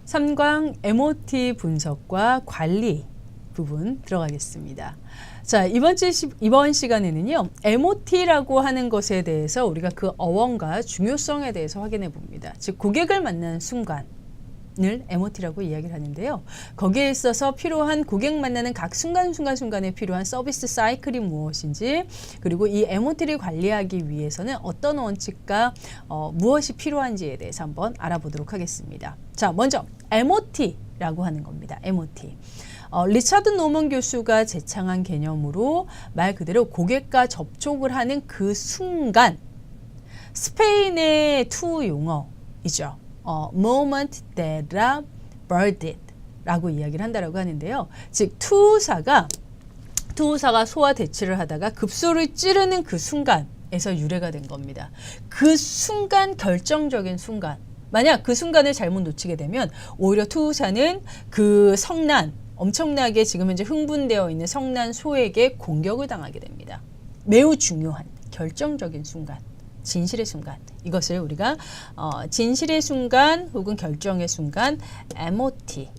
3강 MOT 분석과 관리 부분 들어가겠습니다. 자, 이번 시간에는요, MOT라고 하는 것에 대해서 우리가 그 어원과 중요성에 대해서 확인해 봅니다. 즉, 고객을 만나는 순간을 MOT라고 이야기를 하는데요. 거기에 있어서 필요한 고객 만나는 각 순간순간에 필요한 서비스 사이클이 무엇인지, 그리고 이 MOT를 관리하기 위해서는 어떤 원칙과 무엇이 필요한지에 대해서 한번 알아보도록 하겠습니다. 자, 먼저 MOT라고 하는 겁니다. MOT. 리차드 노먼 교수가 제창한 개념으로 말 그대로 고객과 접촉을 하는 그 순간, 스페인의 투 용어이죠. moment that a bird did 라고 이야기를 한다라고 하는데요. 즉 투우사가 소와 대치를 하다가 급소를 찌르는 그 순간에서 유래가 된 겁니다. 그 순간, 결정적인 순간, 만약 그 순간을 잘못 놓치게 되면 오히려 투우사는 그 성난, 엄청나게 지금 현재 흥분되어 있는 성난 소에게 공격을 당하게 됩니다. 매우 중요한 결정적인 순간, 진실의 순간, 이것을 우리가 진실의 순간 혹은 결정의 순간 MOT,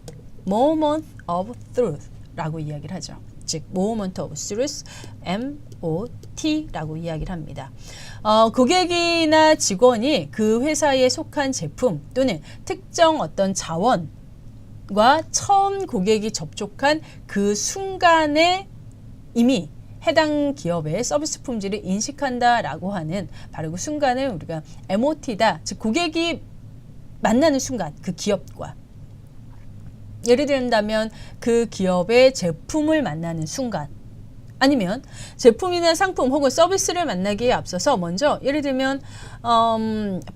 Moment of Truth 라고 이야기를 하죠. 즉 Moment of Truth, MOT라고 이야기를 합니다. 고객이나 직원이 그 회사에 속한 제품 또는 특정 어떤 자원 과 처음 고객이 접촉한 그 순간에 이미 해당 기업의 서비스 품질을 인식한다라고 하는 바로 그 순간을 우리가 MOT다. 즉 고객이 만나는 순간 그 기업과 예를 들면 그 기업의 제품을 만나는 순간 아니면 제품이나 상품 혹은 서비스를 만나기에 앞서서 먼저 예를 들면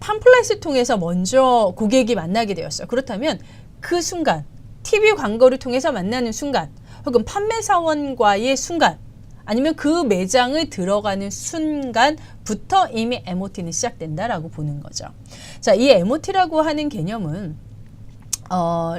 팜플렛을 통해서 먼저 고객이 만나게 되었어요. 그렇다면 그 순간, TV 광고를 통해서 만나는 순간, 혹은 판매사원과의 순간, 아니면 그 매장을 들어가는 순간부터 이미 MOT는 시작된다라고 보는 거죠. 자, 이 MOT라고 하는 개념은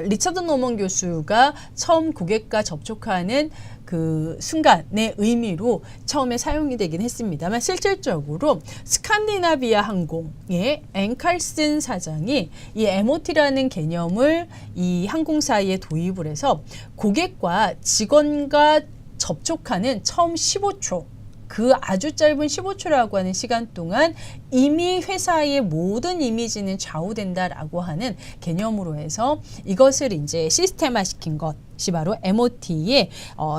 리차드 노먼 교수가 처음 고객과 접촉하는 그 순간의 의미로 처음에 사용이 되긴 했습니다만 실질적으로 스칸디나비아 항공의 앵칼슨 사장이 이 MOT라는 개념을 이 항공사에 도입을 해서 고객과 직원과 접촉하는 처음 15초, 그 아주 짧은 15초라고 하는 시간 동안 이미 회사의 모든 이미지는 좌우된다라고 하는 개념으로 해서 이것을 이제 시스템화 시킨 것이 바로 MOT의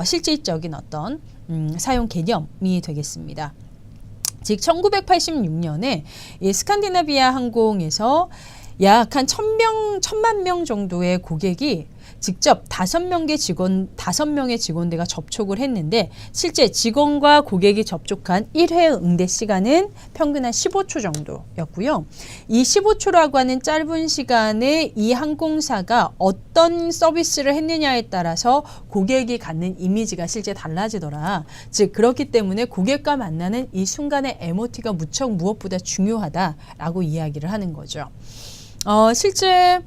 실질적인 어떤 사용 개념이 되겠습니다. 즉 1986년에 이 스칸디나비아 항공에서 약 한 1,000만 명 정도의 고객이 직접 5명의 직원들과 접촉을 했는데 실제 직원과 고객이 접촉한 1회 응대 시간은 평균 한 15초 정도였고요. 이 15초라고 하는 짧은 시간에 이 항공사가 어떤 서비스를 했느냐에 따라서 고객이 갖는 이미지가 실제 달라지더라. 즉 그렇기 때문에 고객과 만나는 이 순간의 MOT가 무척 무엇보다 중요하다라고 이야기를 하는 거죠. 실제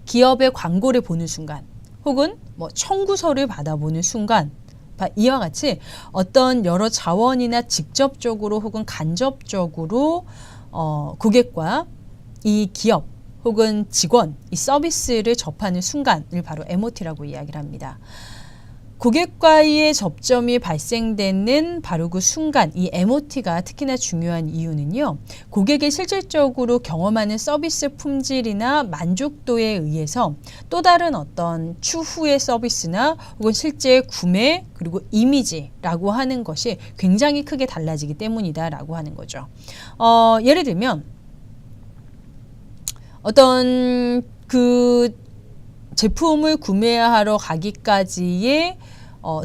기업의 광고를 보는 순간 혹은 뭐 청구서를 받아보는 순간 이와 같이 어떤 여러 자원이나 직접적으로 혹은 간접적으로 고객과 이 기업 혹은 직원, 이 서비스를 접하는 순간을 바로 MOT라고 이야기를 합니다. 고객과의 접점이 발생되는 바로 그 순간, 이 MOT가 특히나 중요한 이유는요. 고객이 실질적으로 경험하는 서비스 품질이나 만족도에 의해서 또 다른 어떤 추후의 서비스나 혹은 실제 구매 그리고 이미지라고 하는 것이 굉장히 크게 달라지기 때문이다라고 하는 거죠. 예를 들면 어떤 그 제품을 구매하러 가기까지의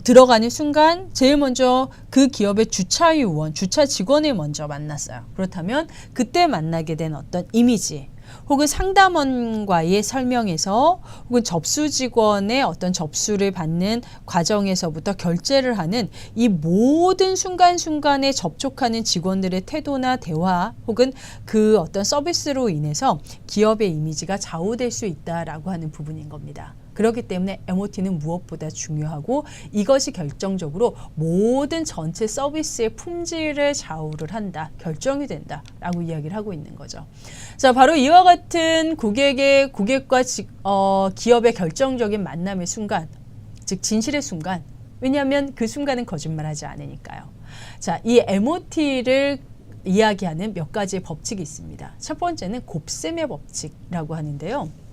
들어가는 순간 제일 먼저 그 기업의 주차 요원, 주차 직원을 먼저 만났어요. 그렇다면 그때 만나게 된 어떤 이미지 혹은 상담원과의 설명에서 혹은 접수 직원의 어떤 접수를 받는 과정에서부터 결제를 하는 이 모든 순간순간에 접촉하는 직원들의 태도나 대화 혹은 그 어떤 서비스로 인해서 기업의 이미지가 좌우될 수 있다라고 하는 부분인 겁니다. 그렇기 때문에 MOT는 무엇보다 중요하고 이것이 결정적으로 모든 전체 서비스의 품질을 좌우를 한다, 결정이 된다라고 이야기를 하고 있는 거죠. 자, 바로 이와 같은 고객과 기업의 결정적인 만남의 순간, 즉 진실의 순간, 왜냐하면 그 순간은 거짓말하지 않으니까요. 자, 이 MOT를 이야기하는 몇 가지의 법칙이 있습니다. 첫 번째는 곱셈의 법칙이라고 하는데요.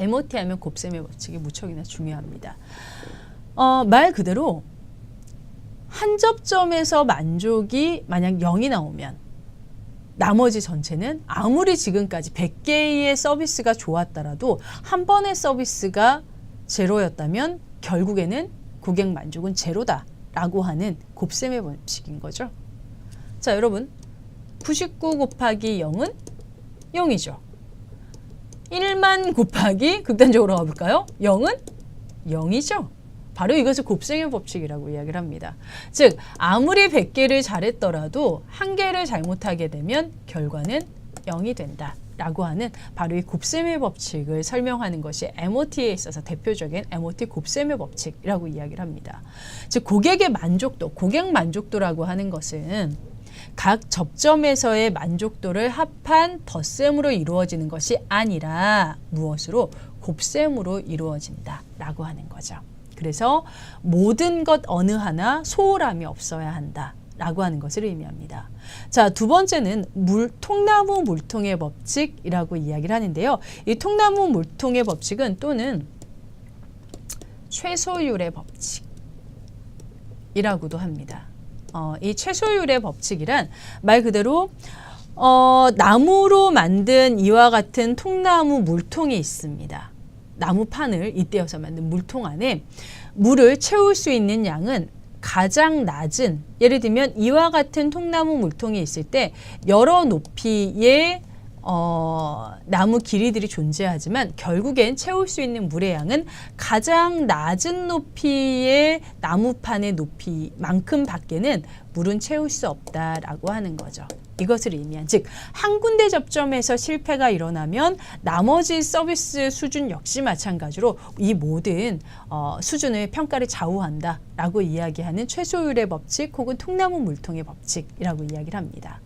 MOT 하면 곱셈의 법칙이 무척이나 중요합니다. 말 그대로 한 접점에서 만족이 만약 0이 나오면 나머지 전체는 아무리 지금까지 100개의 서비스가 좋았더라도 한 번의 서비스가 제로였다면 결국에는 고객 만족은 제로다라고 하는 곱셈의 법칙인 거죠. 자, 여러분 99 곱하기 0은 0이죠. 1만 곱하기 극단적으로 가볼까요? 0은 0이죠. 바로 이것을 곱셈의 법칙이라고 이야기를 합니다. 즉 아무리 100개를 잘했더라도 한 개를 잘못하게 되면 결과는 0이 된다라고 하는 바로 이 곱셈의 법칙을 설명하는 것이 MOT에 있어서 대표적인 MOT 곱셈의 법칙이라고 이야기를 합니다. 즉 고객의 만족도, 고객 만족도라고 하는 것은 각 접점에서의 만족도를 합한 덧셈으로 이루어지는 것이 아니라 무엇으로? 곱셈으로 이루어진다라고 하는 거죠. 그래서 모든 것 어느 하나 소홀함이 없어야 한다라고 하는 것을 의미합니다. 자, 두 번째는 통나무 물통의 법칙이라고 이야기를 하는데요. 이 통나무 물통의 법칙은 또는 최소율의 법칙이라고도 합니다. 이 최소율의 법칙이란 말 그대로 나무로 만든 이와 같은 통나무 물통이 있습니다. 나무판을 잇대어서 만든 물통 안에 물을 채울 수 있는 양은 가장 낮은, 예를 들면 이와 같은 통나무 물통이 있을 때 여러 높이의 나무 길이들이 존재하지만 결국엔 채울 수 있는 물의 양은 가장 낮은 높이의 나무판의 높이만큼 밖에는 물은 채울 수 없다라고 하는 거죠. 이것을 의미한, 즉 한 군데 접점에서 실패가 일어나면 나머지 서비스 수준 역시 마찬가지로 이 모든 수준의 평가를 좌우한다라고 이야기하는 최소율의 법칙 혹은 통나무 물통의 법칙이라고 이야기를 합니다.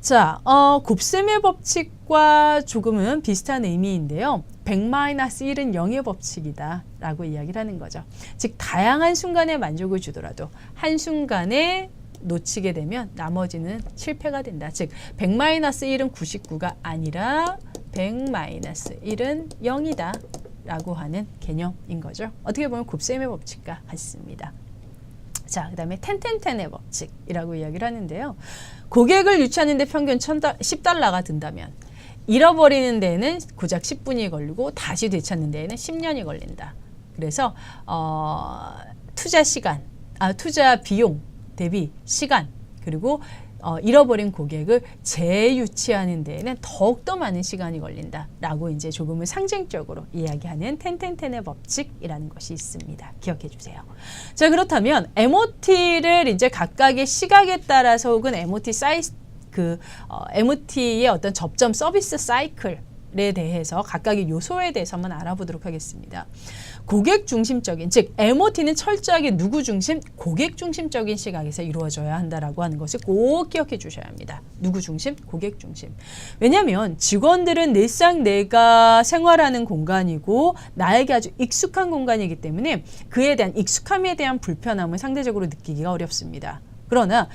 자, 곱셈의 법칙과 조금은 비슷한 의미인데요. 100-1은 0의 법칙이다 라고 이야기를 하는 거죠. 즉 다양한 순간에 만족을 주더라도 한순간에 놓치게 되면 나머지는 실패가 된다. 즉 100-1은 99가 아니라 100-1은 0이다 라고 하는 개념인 거죠. 어떻게 보면 곱셈의 법칙과 같습니다. 자, 그 다음에 10-10-10의 법칙이라고 이야기를 하는데요. 고객을 유치하는 데 평균 $10가 든다면 잃어버리는 데에는 고작 10분이 걸리고 다시 되찾는 데에는 10년이 걸린다. 그래서 투자 비용 대비 시간, 그리고 잃어버린 고객을 재유치하는 데에는 더욱더 많은 시간이 걸린다라고 이제 조금은 상징적으로 이야기하는 10-10-10의 법칙이라는 것이 있습니다. 기억해 주세요. 자, 그렇다면 MOT를 이제 각각의 시각에 따라서 혹은 MOT의 어떤 접점 서비스 사이클에 대해서 각각의 요소에 대해서만 알아보도록 하겠습니다. 고객 중심적인, 즉 MOT는 철저하게 누구 중심? 고객 중심적인 시각에서 이루어져야 한다라고 하는 것을 꼭 기억해 주셔야 합니다. 누구 중심? 고객 중심. 왜냐하면 직원들은 늘상 내가 생활하는 공간이고 나에게 아주 익숙한 공간이기 때문에 그에 대한 익숙함에 대한 불편함을 상대적으로 느끼기가 어렵습니다. 그러나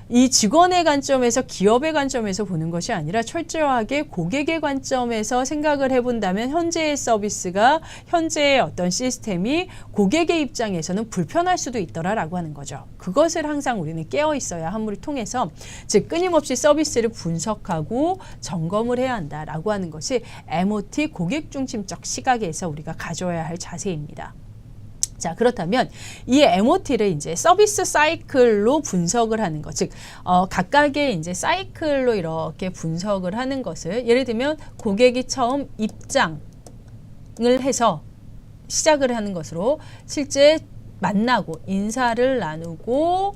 이 직원의 관점에서, 기업의 관점에서 보는 것이 아니라 철저하게 고객의 관점에서 생각을 해본다면 현재의 서비스가, 현재의 어떤 시스템이 고객의 입장에서는 불편할 수도 있더라라고 하는 거죠. 그것을 항상 우리는 깨어 있어야 함을 통해서, 즉 끊임없이 서비스를 분석하고 점검을 해야 한다라고 하는 것이 MOT 고객 중심적 시각에서 우리가 가져야 할 자세입니다. 자, 그렇다면 이 MOT를 이제 서비스 사이클로 분석을 하는 것, 즉 각각의 이제 사이클로 이렇게 분석을 하는 것을, 예를 들면 고객이 처음 입장을 해서 시작을 하는 것으로 실제 만나고 인사를 나누고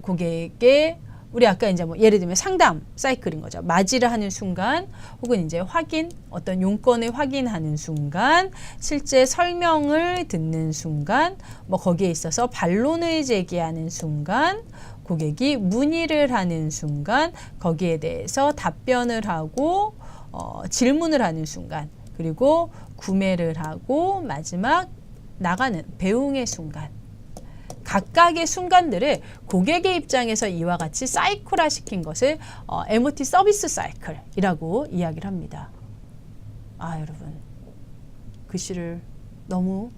고객의 우리 아까 이제 뭐 예를 들면 상담 사이클인 거죠. 맞이를 하는 순간, 혹은 이제 확인, 어떤 용건을 확인하는 순간, 실제 설명을 듣는 순간, 뭐 거기에 있어서 반론을 제기하는 순간, 고객이 문의를 하는 순간, 거기에 대해서 답변을 하고 질문을 하는 순간, 그리고 구매를 하고 마지막 나가는 배웅의 순간. 각각의 순간들을 고객의 입장에서 이와 같이 사이클화 시킨 것을 MOT 서비스 사이클이라고 이야기를 합니다. 아, 여러분, 글씨를 너무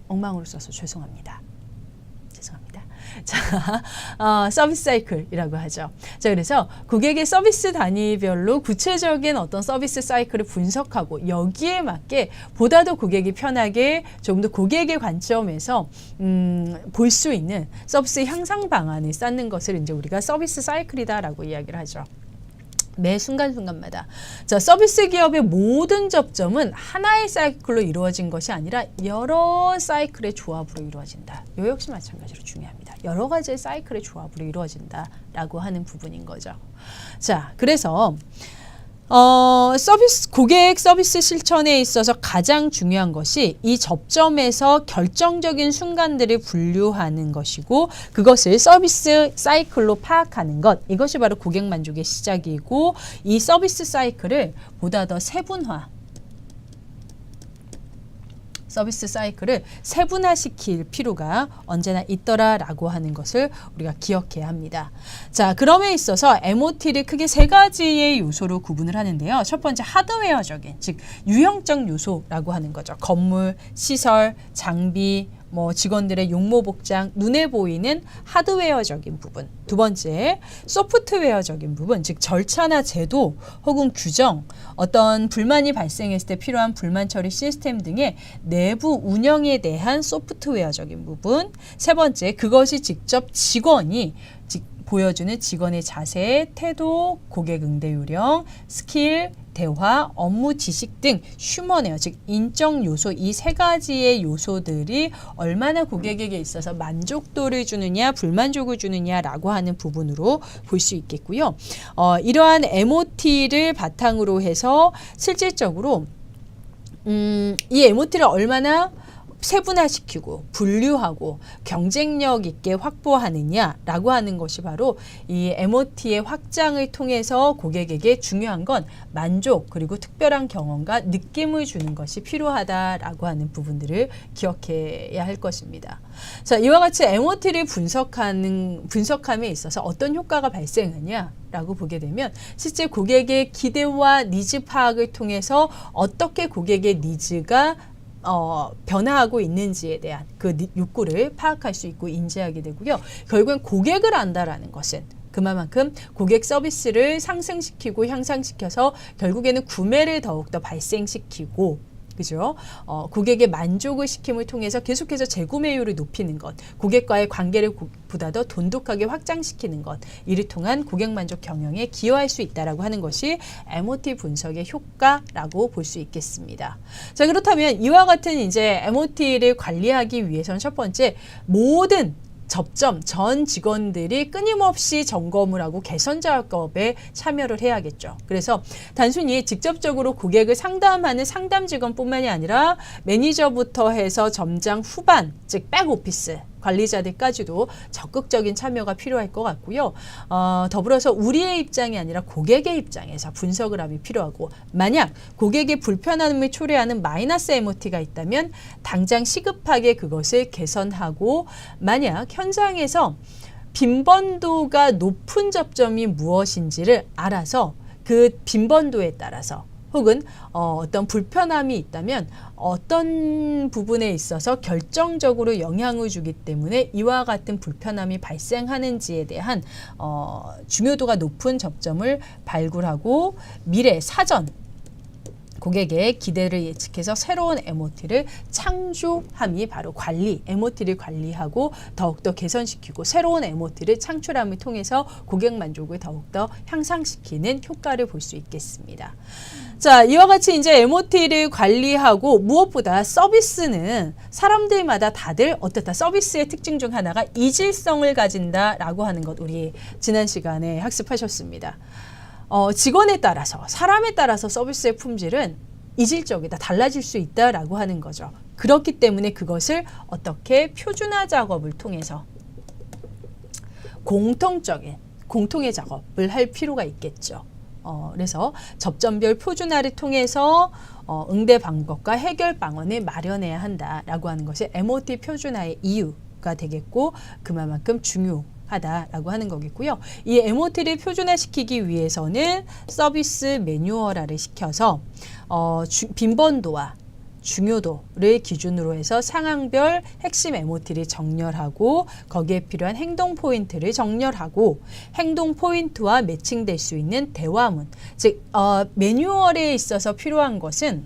엉망으로 써서 죄송합니다. 죄송합니다. 자, 서비스 사이클이라고 하죠. 자, 그래서 고객의 서비스 단위별로 구체적인 어떤 서비스 사이클을 분석하고 여기에 맞게 보다 더 고객이 편하게 조금 더 고객의 관점에서 볼 수 있는 서비스 향상 방안을 쌓는 것을 이제 우리가 서비스 사이클이다라고 이야기를 하죠. 매 순간순간마다. 자, 서비스 기업의 모든 접점은 하나의 사이클로 이루어진 것이 아니라 여러 사이클의 조합으로 이루어진다. 이 역시 마찬가지로 중요합니다. 여러 가지의 사이클의 조합으로 이루어진다라고 하는 부분인 거죠. 자, 그래서 고객 서비스 실천에 있어서 가장 중요한 것이 이 접점에서 결정적인 순간들을 분류하는 것이고, 그것을 서비스 사이클로 파악하는 것, 이것이 바로 고객 만족의 시작이고, 이 서비스 사이클을 보다 더 서비스 사이클을 세분화시킬 필요가 언제나 있더라라고 하는 것을 우리가 기억해야 합니다. 자, 그럼에 있어서 MOT를 크게 세 가지의 요소로 구분을 하는데요. 첫 번째, 하드웨어적인, 즉 유형적 요소라고 하는 거죠. 건물, 시설, 장비, 뭐 직원들의 용모 복장, 눈에 보이는 하드웨어적인 부분. 두 번째, 소프트웨어적인 부분, 즉 절차나 제도 혹은 규정, 어떤 불만이 발생했을 때 필요한 불만 처리 시스템 등의 내부 운영에 대한 소프트웨어적인 부분. 세 번째, 그것이 직접 직원이 보여주는 직원의 자세, 태도, 고객 응대 요령, 스킬, 대화, 업무 지식 등 휴머네어, 즉 인적 요소, 이 세 가지의 요소들이 얼마나 고객에게 있어서 만족도를 주느냐, 불만족을 주느냐라고 하는 부분으로 볼 수 있겠고요. 이러한 MOT를 바탕으로 해서 실질적으로 이 MOT를 얼마나 세분화시키고 분류하고 경쟁력 있게 확보하느냐라고 하는 것이 바로 이 MOT의 확장을 통해서 고객에게 중요한 건 만족, 그리고 특별한 경험과 느낌을 주는 것이 필요하다라고 하는 부분들을 기억해야 할 것입니다. 자, 이와 같이 MOT를 분석함에 있어서 어떤 효과가 발생하냐라고 보게 되면, 실제 고객의 기대와 니즈 파악을 통해서 어떻게 고객의 니즈가 변화하고 있는지에 대한 그 욕구를 파악할 수 있고 인지하게 되고요. 결국엔 고객을 안다라는 것은 그만큼 고객 서비스를 상승시키고 향상시켜서 결국에는 구매를 더욱더 발생시키고, 그죠? 고객의 만족을 시킴을 통해서 계속해서 재구매율을 높이는 것, 고객과의 관계를 보다 더 돈독하게 확장시키는 것, 이를 통한 고객 만족 경영에 기여할 수 있다라고 하는 것이 MOT 분석의 효과라고 볼 수 있겠습니다. 자, 그렇다면 이와 같은 이제 MOT를 관리하기 위해서는 첫 번째, 모든 접점 전 직원들이 끊임없이 점검을 하고 개선 작업에 참여를 해야겠죠. 그래서 단순히 직접적으로 고객을 상담하는 상담 직원뿐만이 아니라 매니저부터 해서 점장 후반, 즉 백오피스 관리자들까지도 적극적인 참여가 필요할 것 같고요. 더불어서 우리의 입장이 아니라 고객의 입장에서 분석을 함이 필요하고, 만약 고객의 불편함을 초래하는 마이너스 MOT가 있다면 당장 시급하게 그것을 개선하고, 만약 현장에서 빈번도가 높은 접점이 무엇인지를 알아서 그 빈번도에 따라서, 혹은 어떤 불편함이 있다면 어떤 부분에 있어서 결정적으로 영향을 주기 때문에 이와 같은 불편함이 발생하는지에 대한 중요도가 높은 접점을 발굴하고 미래 사전 고객의 기대를 예측해서 새로운 MOT를 창조함이 바로 관리, MOT를 관리하고 더욱더 개선시키고 새로운 MOT를 창출함을 통해서 고객 만족을 더욱더 향상시키는 효과를 볼 수 있겠습니다. 자, 이와 같이 이제 MOT를 관리하고 무엇보다 서비스는 사람들마다 다들 어떻다. 서비스의 특징 중 하나가 이질성을 가진다라고 하는 것 우리 지난 시간에 학습하셨습니다. 직원에 따라서 사람에 따라서 서비스의 품질은 이질적이다. 달라질 수 있다라고 하는 거죠. 그렇기 때문에 그것을 어떻게 표준화 작업을 통해서 공통의 작업을 할 필요가 있겠죠. 그래서 접점별 표준화를 통해서 응대 방법과 해결 방안을 마련해야 한다라고 하는 것이 MOT 표준화의 이유가 되겠고 그만큼 중요하다라고 하는 거겠고요. 이 MOT를 표준화시키기 위해서는 서비스 매뉴얼화를 시켜서 빈번도와 중요도를 기준으로 해서 상황별 핵심 MOT를 정렬하고 거기에 필요한 행동 포인트를 정렬하고 행동 포인트와 매칭될 수 있는 대화문, 즉 매뉴얼에 있어서 필요한 것은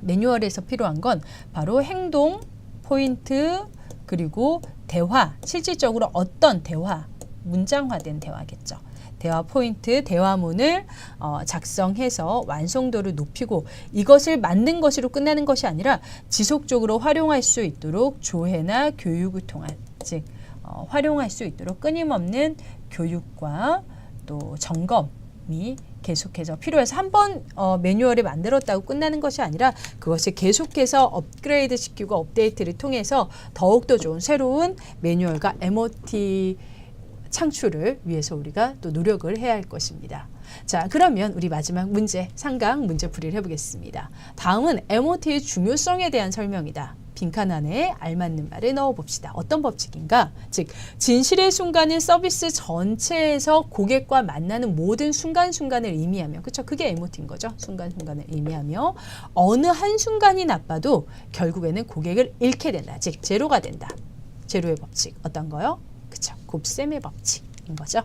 매뉴얼에서 필요한 건 바로 행동 포인트 그리고 대화, 실질적으로 어떤 대화, 문장화된 대화겠죠. 대화 포인트, 대화문을 작성해서 완성도를 높이고 이것을 만든 것으로 끝나는 것이 아니라 지속적으로 활용할 수 있도록 조회나 교육을 통한, 즉 활용할 수 있도록 끊임없는 교육과 또 점검이 계속해서 필요해서 한번 매뉴얼을 만들었다고 끝나는 것이 아니라 그것을 계속해서 업그레이드 시키고 업데이트를 통해서 더욱더 좋은 새로운 매뉴얼과 MOT 창출을 위해서 우리가 또 노력을 해야 할 것입니다. 자, 그러면 우리 마지막 문제, 상강 문제풀이를 해보겠습니다. 다음은 MOT의 중요성에 대한 설명이다. 빈칸 안에 알맞는 말을 넣어봅시다. 어떤 법칙인가? 즉, 진실의 순간은 서비스 전체에서 고객과 만나는 모든 순간순간을 의미하며, 그렇죠? 그게 MOT인 거죠. 순간순간을 의미하며 어느 한순간이 나빠도 결국에는 고객을 잃게 된다. 즉, 제로가 된다. 제로의 법칙 어떤 거요? 그쵸, 곱셈의 법칙인 거죠.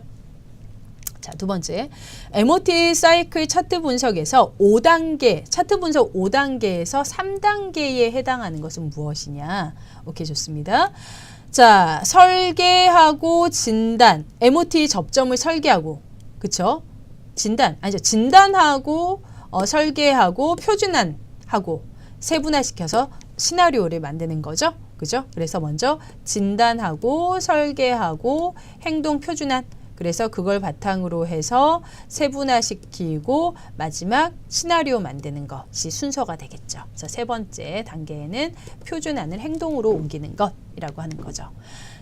자, 두 번째, MOT 사이클 차트 분석에서 5단계, 차트 분석 5단계에서 3단계에 해당하는 것은 무엇이냐? 오케이, 좋습니다. 자, 설계하고 진단, MOT 접점을 설계하고, 그쵸? 진단하고, 설계하고, 표준화하고, 세분화시켜서 시나리오를 만드는 거죠. 그죠? 그래서 먼저 진단하고 설계하고 행동 표준화, 그래서 그걸 바탕으로 해서 세분화시키고 마지막 시나리오 만드는 것이 순서가 되겠죠. 그래서 세 번째 단계에는 표준화는 행동으로 옮기는 것이라고 하는 거죠.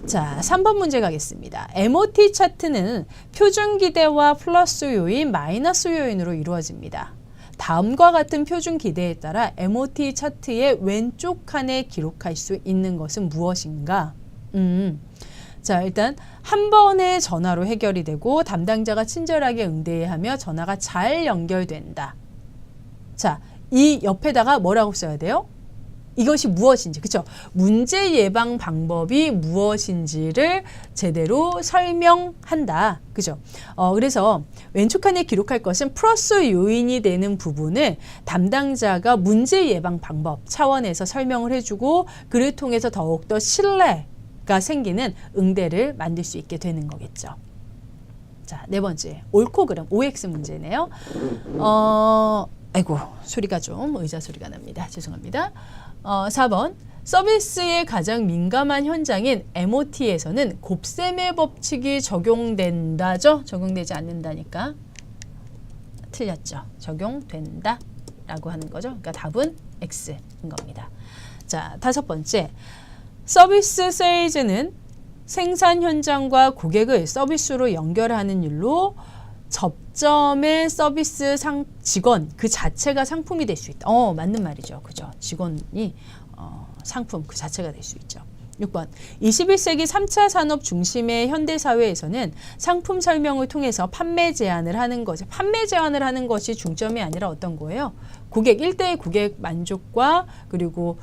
자, 3번 문제 가겠습니다. MOT 차트는 표준 기대와 플러스 요인, 마이너스 요인으로 이루어집니다. 다음과 같은 표준 기대에 따라 MOT 차트의 왼쪽 칸에 기록할 수 있는 것은 무엇인가? 자, 일단 한 번의 전화로 해결이 되고 담당자가 친절하게 응대하며 전화가 잘 연결된다. 자, 이 옆에다가 뭐라고 써야 돼요? 이것이 무엇인지, 그쵸? 문제 예방 방법이 무엇인지를 제대로 설명한다. 그죠? 그래서 왼쪽 칸에 기록할 것은 플러스 요인이 되는 부분을 담당자가 문제 예방 방법 차원에서 설명을 해주고 그를 통해서 더욱더 신뢰가 생기는 응대를 만들 수 있게 되는 거겠죠. 자, 네 번째, 옳고 그름, OX 문제네요. 아이고, 소리가 좀 의자 소리가 납니다. 죄송합니다. 4번, 서비스의 가장 민감한 현장인 MOT에서는 곱셈의 법칙이 적용된다죠? 적용되지 않는다니까. 틀렸죠. 적용된다 라고 하는 거죠. 그러니까 답은 X인 겁니다. 자, 다섯 번째, 서비스 세일즈는 생산 현장과 고객을 서비스로 연결하는 일로 접점의 서비스 직원 그 자체가 상품이 될 수 있다. 맞는 말이죠. 그죠? 직원이 상품 그 자체가 될 수 있죠. 6번, 21세기 3차 산업 중심의 현대사회에서는 상품 설명을 통해서 판매 제한을 하는 것이 중점이 아니라 어떤 거예요? 고객 1대1 고객 만족과 그리고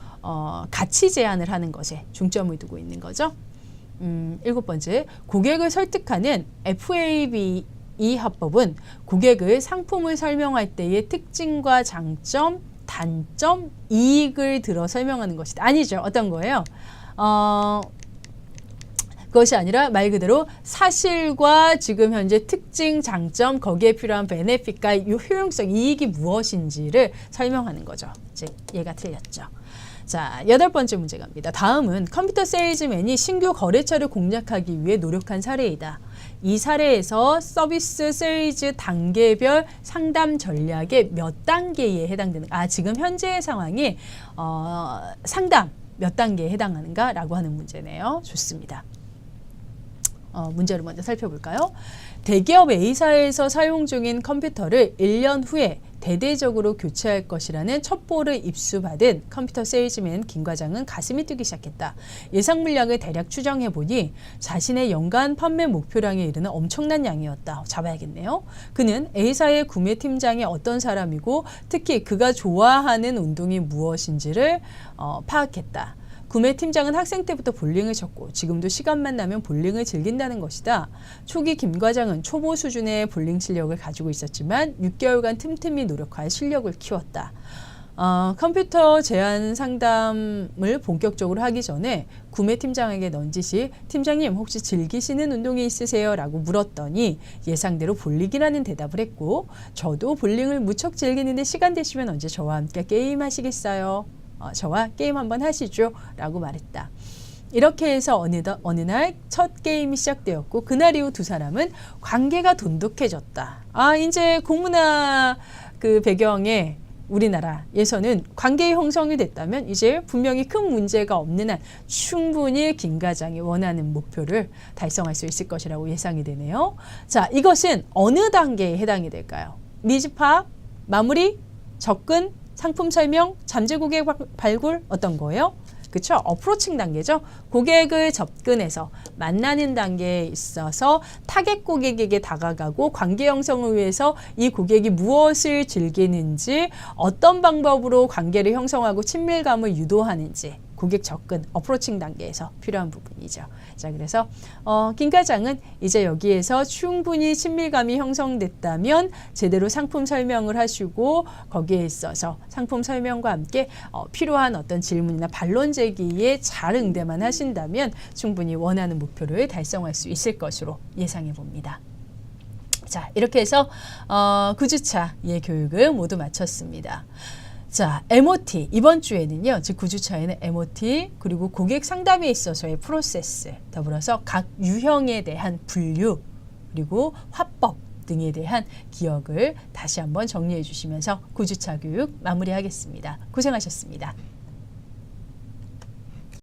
가치 제한을 하는 것에 중점을 두고 있는 거죠. 7번째, 고객을 설득하는 FAB 이 화법은 고객의 상품을 설명할 때의 특징과 장점, 단점, 이익을 들어 설명하는 것이다. 아니죠. 어떤 거예요? 그것이 아니라 말 그대로 사실과 지금 현재 특징, 장점, 거기에 필요한 베네핏과 이 효용성, 이익이 무엇인지를 설명하는 거죠. 즉 얘가 틀렸죠. 자, 8번째 문제 갑니다. 다음은 컴퓨터 세일즈맨이 신규 거래처를 공략하기 위해 노력한 사례이다. 이 사례에서 서비스 세일즈 단계별 상담 전략의 몇 단계에 해당되는, 지금 현재의 상황이 상담 몇 단계에 해당하는가라고 하는 문제네요. 좋습니다. 문제를 먼저 살펴볼까요? 대기업 A사에서 사용 중인 컴퓨터를 1년 후에 대대적으로 교체할 것이라는 첩보를 입수받은 컴퓨터 세일즈맨 김 과장은 가슴이 뛰기 시작했다. 예상 물량을 대략 추정해보니 자신의 연간 판매 목표량에 이르는 엄청난 양이었다. 잡아야겠네요. 그는 A사의 구매팀장이 어떤 사람이고 특히 그가 좋아하는 운동이 무엇인지를 파악했다. 구매팀장은 학생 때부터 볼링을 쳤고 지금도 시간만 나면 볼링을 즐긴다는 것이다. 초기 김 과장은 초보 수준의 볼링 실력을 가지고 있었지만 6개월간 틈틈이 노력하여 실력을 키웠다. 컴퓨터 제한 상담을 본격적으로 하기 전에 구매팀장에게 넌지시 팀장님 혹시 즐기시는 운동이 있으세요? 라고 물었더니 예상대로 볼링이라는 대답을 했고 저도 볼링을 무척 즐기는데 시간 되시면 언제 저와 함께 게임하시겠어요? 저와 게임 한번 하시죠 라고 말했다. 이렇게 해서 어느 날 첫 게임이 시작되었고 그날 이후 두 사람은 관계가 돈독해졌다. 이제 고문화 그 배경에 우리나라에서는 관계 형성이 됐다면 이제 분명히 큰 문제가 없는 한 충분히 김 과장이 원하는 목표를 달성할 수 있을 것이라고 예상이 되네요. 자, 이것은 어느 단계에 해당이 될까요? 니즈 파악, 마무리, 접근, 상품 설명, 잠재 고객 발굴 어떤 거예요? 그렇죠? 어프로칭 단계죠. 고객을 접근해서 만나는 단계에 있어서 타겟 고객에게 다가가고 관계 형성을 위해서 이 고객이 무엇을 즐기는지 어떤 방법으로 관계를 형성하고 친밀감을 유도하는지 고객 접근, 어프로칭 단계에서 필요한 부분이죠. 자, 그래서 김 과장은 이제 여기에서 충분히 친밀감이 형성됐다면 제대로 상품 설명을 하시고 거기에 있어서 상품 설명과 함께 필요한 어떤 질문이나 반론 제기에 잘 응대만 하신다면 충분히 원하는 목표를 달성할 수 있을 것으로 예상해 봅니다. 자, 이렇게 해서 9주차의 교육을 모두 마쳤습니다. 자, MOT 이번 주에는요, 즉 9주차에는 MOT 그리고 고객 상담에 있어서의 프로세스 더불어서 각 유형에 대한 분류 그리고 화법 등에 대한 기억을 다시 한번 정리해 주시면서 9주차 교육 마무리하겠습니다. 고생하셨습니다.